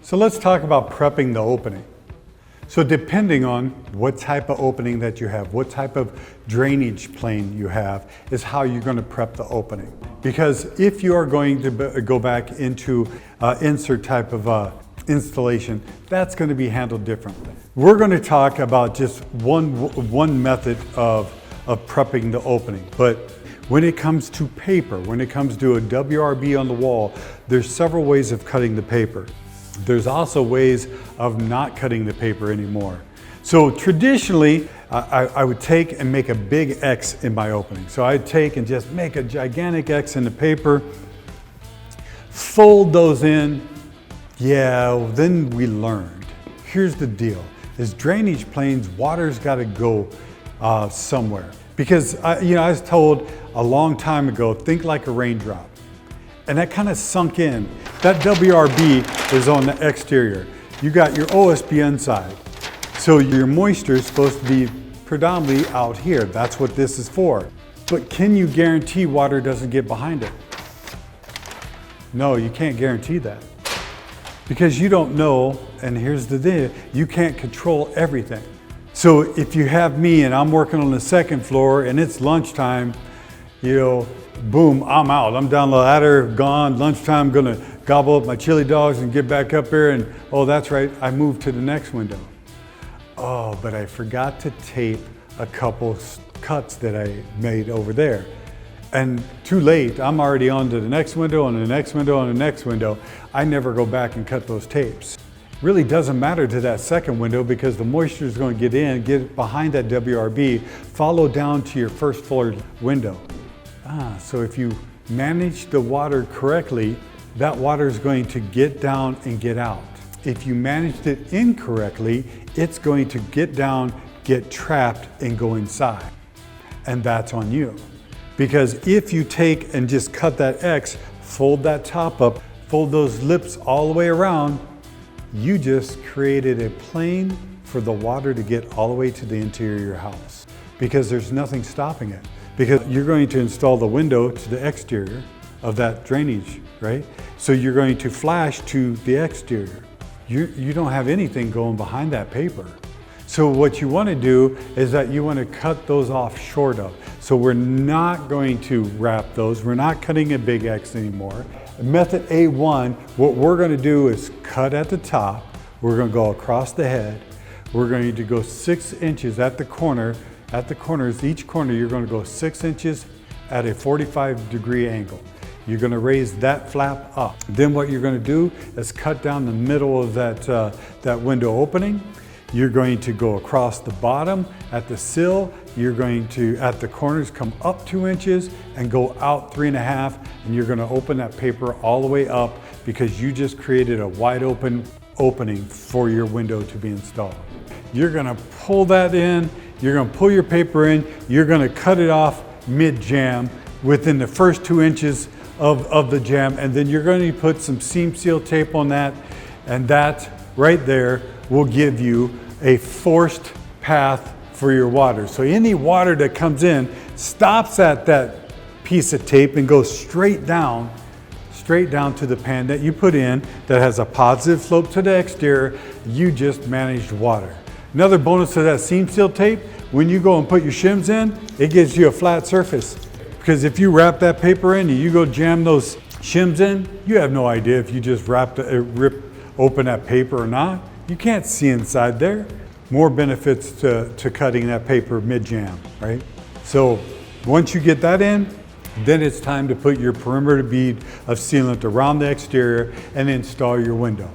So let's talk about prepping the opening. So depending on what type of opening that you have, what type of drainage plane you have, is how you're going to prep the opening. Because if you are going to go back into insert type of installation, that's going to be handled differently. We're going to talk about just one method of prepping the opening. But when it comes to paper, when it comes to a WRB on the wall, there's several ways of cutting the paper. There's also ways of not cutting the paper anymore. So traditionally, I would take and make a big X in my opening. So I'd take and just make a gigantic X in the paper, fold those in. Yeah, then we learned. Here's the deal, is drainage planes, water's gotta go somewhere. Because I was told a long time ago, think like a raindrop. And that kind of sunk in. That WRB is on the exterior. You got your OSB inside. So your moisture is supposed to be predominantly out here. That's what this is for. But can you guarantee water doesn't get behind it? No, you can't guarantee that. Because you don't know, and here's the thing, you can't control everything. So if you have me and I'm working on the second floor and it's lunchtime, boom, I'm out. I'm down the ladder, gone. Lunchtime, gonna gobble up my chili dogs and get back up here and, oh, that's right, I moved to the next window. Oh, but I forgot to tape a couple cuts that I made over there. And too late, I'm already on to the next window, and the next window, and the next window. I never go back and cut those tapes. Really doesn't matter to that second window because the moisture is going to get in, get behind that WRB, follow down to your first floor window. So if you manage the water correctly, that water is going to get down and get out. If you managed it incorrectly, it's going to get down, get trapped, and go inside. And that's on you. Because if you take and just cut that X, fold that top up, fold those lips all the way around, you just created a plane for the water to get all the way to the interior of your house. Because there's nothing stopping it. Because you're going to install the window to the exterior of that drainage, right? So you're going to flash to the exterior. You don't have anything going behind that paper. So what you want to do is that you want to cut those off short of. So we're not going to wrap those. We're not cutting a big X anymore. Method A1, what we're going to do is cut at the top. We're going to go across the head. We're going to go 6 inches at the corner. At the corners, each corner, you're going to go 6 inches at a 45-degree angle. You're going to raise that flap up. Then what you're going to do is cut down the middle of that window opening. You're going to go across the bottom at the sill. You're going to, at the corners, come up 2 inches and go out 3.5, and you're going to open that paper all the way up because you just created a wide open opening for your window to be installed. You're going to pull that in. You're going to pull your paper in, you're going to cut it off mid-jam within the first 2 inches of the jam, and then you're going to put some seam seal tape on that, and that right there will give you a forced path for your water. So any water that comes in stops at that piece of tape and goes straight down to the pan that you put in that has a positive slope to the exterior. You just managed water. Another bonus to that seam seal tape, when you go and put your shims in, it gives you a flat surface. Because if you wrap that paper in and you go jam those shims in, you have no idea if you just rip open that paper or not. You can't see inside there. More benefits to cutting that paper mid-jam, right? So once you get that in, then it's time to put your perimeter bead of sealant around the exterior and install your window.